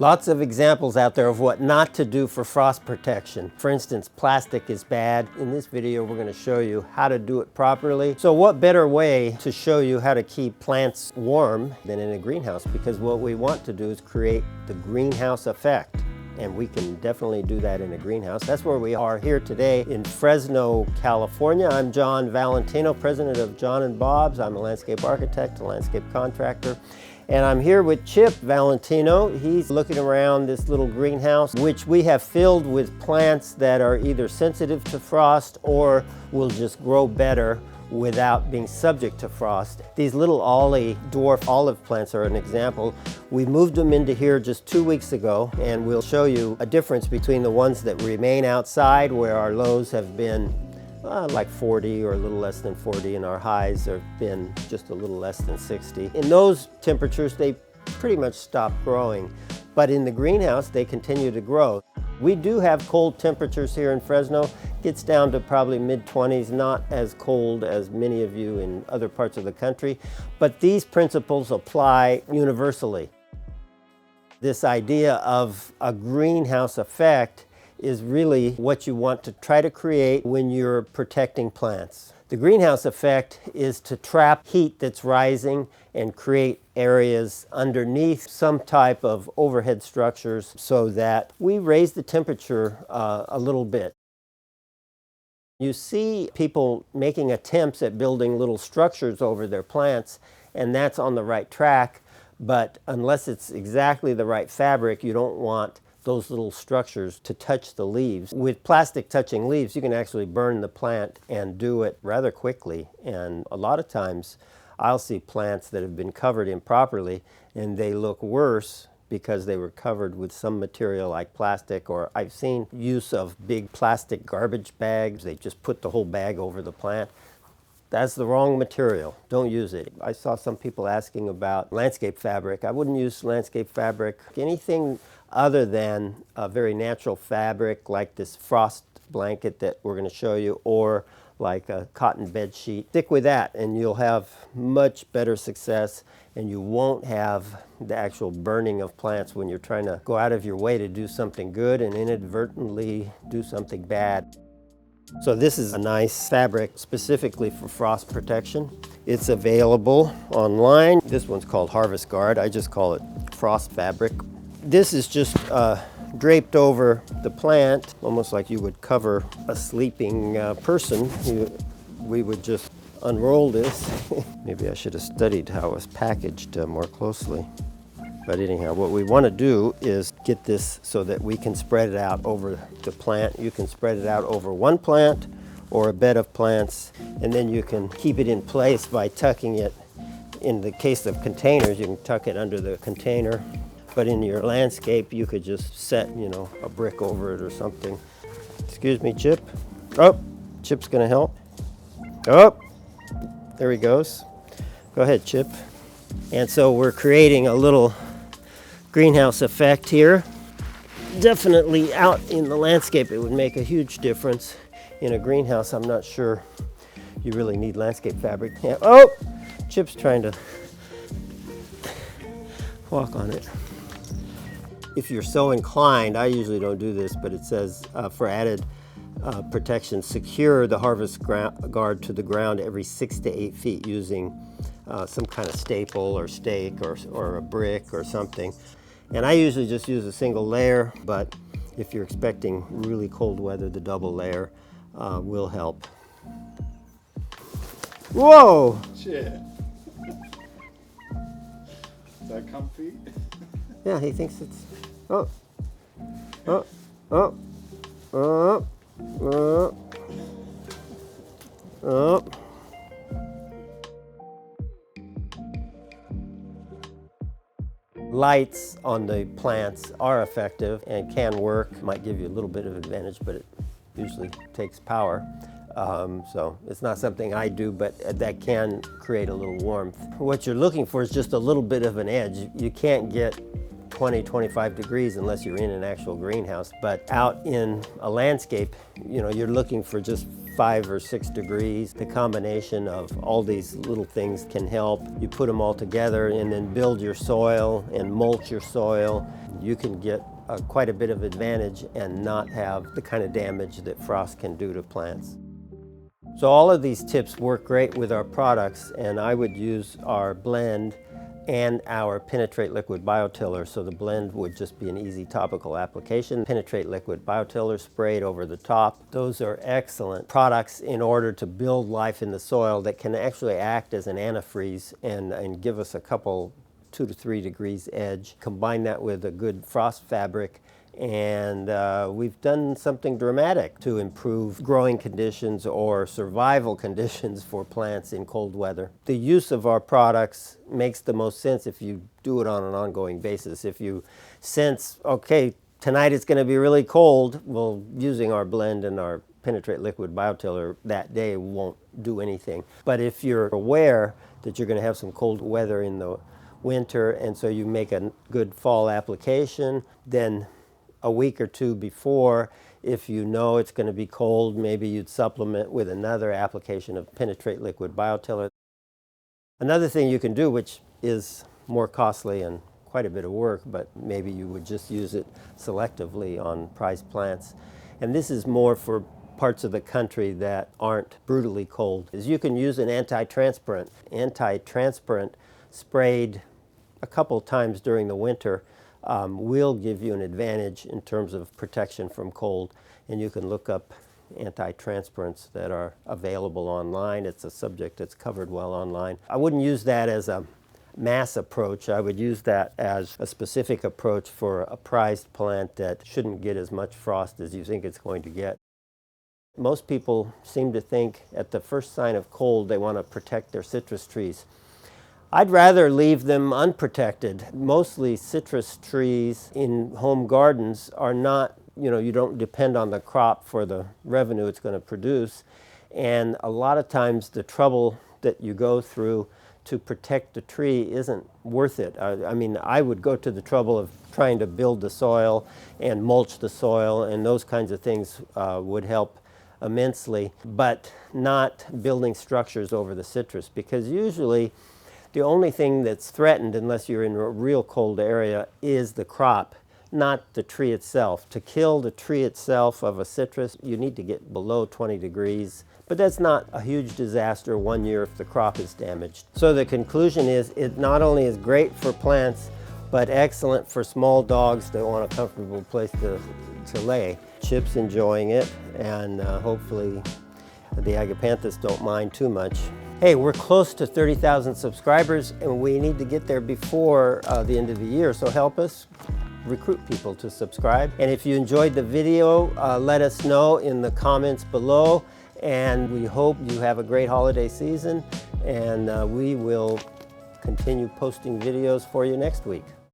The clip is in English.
Lots of examples out there of what not to do for frost protection. For instance, plastic is bad. In this video, we're going to show you how to do it properly. So what better way to show you how to keep plants warm than in a greenhouse? Because what we want to do is create the greenhouse effect. And we can definitely do that in a greenhouse. That's where we are here today in Fresno, California. I'm John Valentino, president of John and Bob's. I'm a landscape architect, a landscape contractor. And I'm here with Chip Valentino. He's looking around this little greenhouse, which we have filled with plants that are either sensitive to frost or will just grow better without being subject to frost. These little ollie dwarf olive plants are an example. We moved them into here just 2 weeks ago, and we'll show you a difference between the ones that remain outside where our lows have been like 40 or a little less than 40, and our highs have been just a little less than 60. In those temperatures, they pretty much stop growing, but in the greenhouse, they continue to grow. We do have cold temperatures here in Fresno. Gets down to probably mid-20s, not as cold as many of you in other parts of the country, but these principles apply universally. This idea of a greenhouse effect is really what you want to try to create when you're protecting plants. The greenhouse effect is to trap heat that's rising and create areas underneath some type of overhead structures so that we raise the temperature a little bit. You see people making attempts at building little structures over their plants, and that's on the right track, but unless it's exactly the right fabric, you don't want those little structures to touch the leaves. With plastic touching leaves, you can actually burn the plant and do it rather quickly. And a lot of times I'll see plants that have been covered improperly and they look worse because they were covered with some material like plastic, or I've seen use of big plastic garbage bags. They just put the whole bag over the plant. That's the wrong material. Don't use it. I saw some people asking about landscape fabric. I wouldn't use landscape fabric. Anything other than a very natural fabric like this frost blanket that we're going to show you, or like a cotton bed sheet. Stick with that and you'll have much better success, and you won't have the actual burning of plants when you're trying to go out of your way to do something good and inadvertently do something bad. So this is a nice fabric specifically for frost protection. It's available online. This one's called Harvest Guard. I just call it frost fabric. This is just draped over the plant, almost like you would cover a sleeping person. We would just unroll this. Maybe I should have studied how it was packaged more closely. But anyhow, what we want to do is get this so that we can spread it out over the plant. You can spread it out over one plant or a bed of plants, and then you can keep it in place by tucking it. In the case of containers, you can tuck it under the container. But in your landscape, you could just set, a brick over it or something. Excuse me, Chip. Oh, Chip's gonna help. Oh, there he goes. Go ahead, Chip. And so we're creating a little greenhouse effect here. Definitely out in the landscape, it would make a huge difference. In a greenhouse, I'm not sure you really need landscape fabric. Yeah. Oh, Chip's trying to walk on it. If you're so inclined, I usually don't do this, but it says for added protection, secure the harvest guard to the ground every 6 to 8 feet using some kind of staple or stake or a brick or something. And I usually just use a single layer, but if you're expecting really cold weather, the double layer will help. Whoa! Shit. Is that comfy? Yeah, he thinks it's. Oh. Oh. Oh. Oh. Oh. Oh. Lights on the plants are effective and can work. Might give you a little bit of advantage, but it usually takes power. So it's not something I do, but that can create a little warmth. What you're looking for is just a little bit of an edge. You can't get 20, 25 degrees unless you're in an actual greenhouse, but out in a landscape, you're looking for just 5 or 6 degrees. The combination of all these little things can help. You put them all together and then build your soil and mulch your soil. you can get quite a bit of advantage and not have the kind of damage that frost can do to plants. So all of these tips work great with our products, and I would use our blend and our Penetrate Liquid Biotiller. So the blend would just be an easy topical application. Penetrate Liquid Biotiller sprayed over the top. Those are excellent products in order to build life in the soil that can actually act as an antifreeze and give us a couple 2 to 3 degrees edge. Combine that with a good frost fabric, and we've done something dramatic to improve growing conditions or survival conditions for plants in cold weather. The use of our products makes the most sense if you do it on an ongoing basis. If you sense, okay, tonight it's going to be really cold, well, using our blend and our Penetrate Liquid Biotiller that day won't do anything. But if you're aware that you're going to have some cold weather in the winter, and so you make a good fall application, then a week or two before, if you know it's going to be cold, maybe you'd supplement with another application of Penetrate Liquid Biotiller. Another thing you can do, which is more costly and quite a bit of work, but maybe you would just use it selectively on prized plants, and this is more for parts of the country that aren't brutally cold, is you can use an anti-transpirant. Anti-transpirant sprayed a couple times during the winter will give you an advantage in terms of protection from cold, and you can look up anti-transpirants that are available online. It's a subject that's covered well online. I wouldn't use that as a mass approach. I would use that as a specific approach for a prized plant that shouldn't get as much frost as you think it's going to get. Most people seem to think at the first sign of cold they want to protect their citrus trees. I'd rather leave them unprotected. Mostly citrus trees in home gardens are not, you don't depend on the crop for the revenue it's going to produce. And a lot of times the trouble that you go through to protect the tree isn't worth it. I mean, I would go to the trouble of trying to build the soil and mulch the soil, and those kinds of things would help immensely, but not building structures over the citrus, because usually the only thing that's threatened, unless you're in a real cold area, is the crop, not the tree itself. To kill the tree itself of a citrus, you need to get below 20 degrees. But that's not a huge disaster 1 year if the crop is damaged. So the conclusion is it not only is great for plants, but excellent for small dogs that want a comfortable place to lay. Chip's enjoying it, and hopefully the agapanthus don't mind too much. Hey, we're close to 30,000 subscribers, and we need to get there before the end of the year, so help us recruit people to subscribe. And if you enjoyed the video, let us know in the comments below, and we hope you have a great holiday season, and we will continue posting videos for you next week.